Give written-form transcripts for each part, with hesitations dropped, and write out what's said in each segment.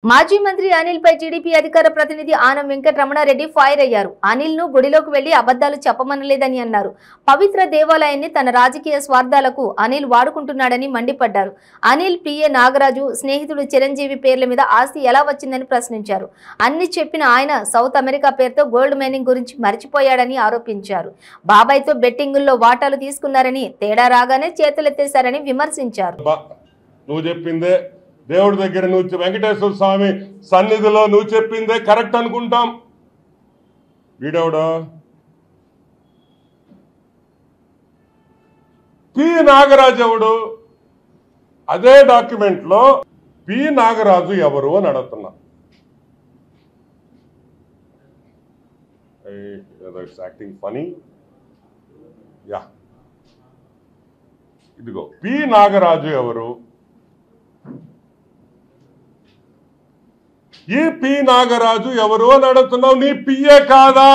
మాజీ మంత్రి అనిల్ పై టీడీపీ అధికార ప్రతినిధి ఆనం వెంకటరమణారెడ్డి ఫైర్ అయ్యారు. అనిల్ ను గుడిలోకి వెళ్లి అబద్ధాలు చెప్పమనలేదని అన్నారు. పవిత్ర దేవాలయాన్ని తన రాజకీయ స్వార్థాలకు అనిల్ వాడుకుంటున్నాడని మండిపడ్డారు. అనిల్ పిఏ నాగరాజు స్నేహితుడు చిరంజీవి పేర్ల మీద ఆస్తి ఎలా వచ్చిందని ప్రశ్నించారు. అన్ని చెప్పిన ఆయన సౌత్ అమెరికా పేరుతో గోల్డ్ మైనింగ్ గురించి మర్చిపోయాడని ఆరోపించారు. బాబాయ్తో బెట్టింగుల్లో వాటాలు తీసుకున్నారని, తేడా రాగానే చేతులెత్తేశారని విమర్శించారు. దేవుడి దగ్గర నువ్వు వెంకటేశ్వర స్వామి సన్నిధిలో నువ్వు చెప్పిందే కరెక్ట్ అనుకుంటాం. వీడెవడో పి నాగరాజు ఎవడు? అదే డాక్యుమెంట్ లో పి నాగరాజు ఎవరు అని అడుగుతున్నా. It's acting funny. యా, ఇదిగో పి నాగరాజు ఎవరు? ఈ పి నాగరాజు ఎవరు అని అడుగుతున్నావు. నీ పిఏ కాదా?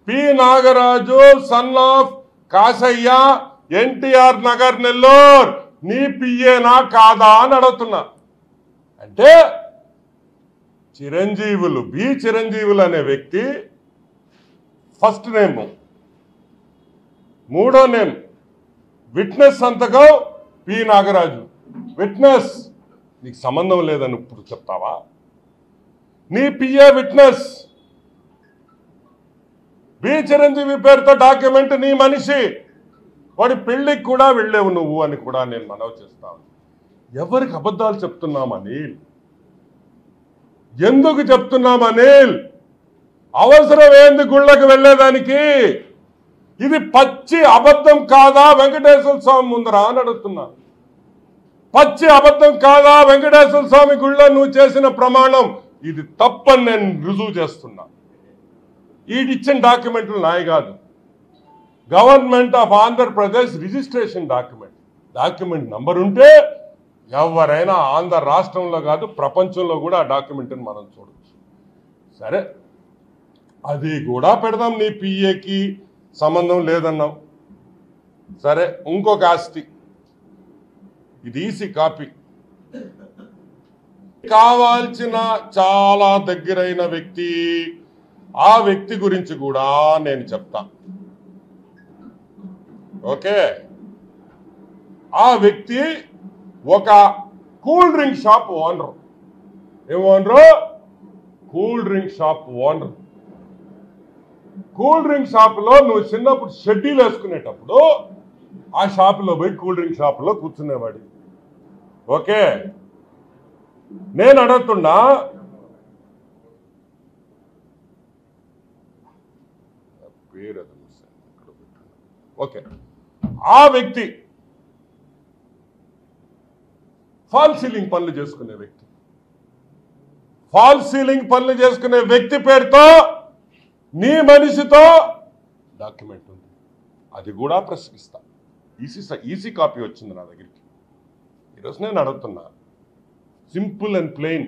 P Nagaraju son of Kasaiah, NTR Nagar, Nellore. నీ పిఏనా కాదా అని అడుగుతున్నా. అంటే చిరంజీవులు, బి చిరంజీవులు అనే వ్యక్తి ఫస్ట్ నేమ్, మూడో నేమ్, విట్నెస్ సంతకం పి నాగరాజు. విట్నెస్ నీకు సంబంధం లేదని ఇప్పుడు చెప్తావా? నీ పిఏ విట్నెస్, బి చిరంజీవి పేరుతో డాక్యుమెంట్ నీ మనిషి, వాడి పెళ్లికి కూడా వెళ్ళేవు నువ్వు అని కూడా నేను మనవి చేస్తాను. ఎవరికి అబద్ధాలు చెప్తున్నాం అనిల్? ఎందుకు చెప్తున్నాం అనిల్? అవసరం ఏంది గుళ్ళకి వెళ్ళేదానికి? ఇది పచ్చి అబద్ధం కాదా వెంకటేశ్వర స్వామి ముందర అని అడుగుతున్నా. పచ్చి అబద్ధం కాదా? వెంకటేశ్వర స్వామి గుళ్ళో నువ్వు చేసిన ప్రమాణం ఇది తప్పని నేను రుజువు చేస్తున్నా. ఈడిచ్చిన డాక్యుమెంట్లు నాయి కాదు, government of Andhra Pradesh registration document. Document number ఉంటే ఎవరైనా ఆంధ్ర రాష్ట్రంలో కాదు ప్రపంచంలో కూడా ఆ డాక్యుమెంట్ని మనం చూడవచ్చు. సరే, అది కూడా పెడదాం. నీ పిఏకి సంబంధం లేదన్నావు. సరే, ఇంకొక ఆస్తి, ఇది ఈసీ కాపీ. కావాల్సిన చాలా దగ్గరైన వ్యక్తి, ఆ వ్యక్తి గురించి కూడా నేను చెప్తా. ఓకే, ఆ వ్యక్తి ఒక కూల్ డ్రింక్ షాప్ ఓనర్. ఏం owner? Cool drink shop owner. Cool drink షాప్లో నువ్వు చిన్నప్పుడు షెడ్యూల్ వేసుకునేటప్పుడు ఆ షాపులో పోయి కూల్ డ్రింక్ షాపులో కూర్చునేవాడి. ఓకే, నేను అడుగుతున్నా, పేరు ఓకే, ఆ వ్యక్తి ఫాల్ సీలింగ్ పనులు చేసుకునే వ్యక్తి, ఫాల్ సీలింగ్ పనులు చేసుకునే వ్యక్తి పేరుతో నీ మనిషితో డాక్యుమెంట్ ఉంది. అది కూడా ప్రశ్నిస్తా. ఈసీ కాపీ వచ్చింది నా దగ్గరికి. ఈరోజు నేను అడుగుతున్నా, సింపుల్ అండ్ ప్లెయిన్,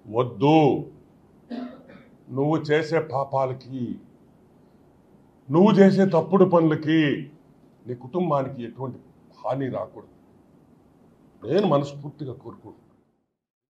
వద్దు. నువ్వు చేసే పాపాలకి, నువ్వు చేసే తప్పుడు పనులకి, నీ కుటుంబానికి ఎటువంటి హాని రాకూడదు నేను మనస్ఫూర్తిగా కోరుకుంటున్నాను.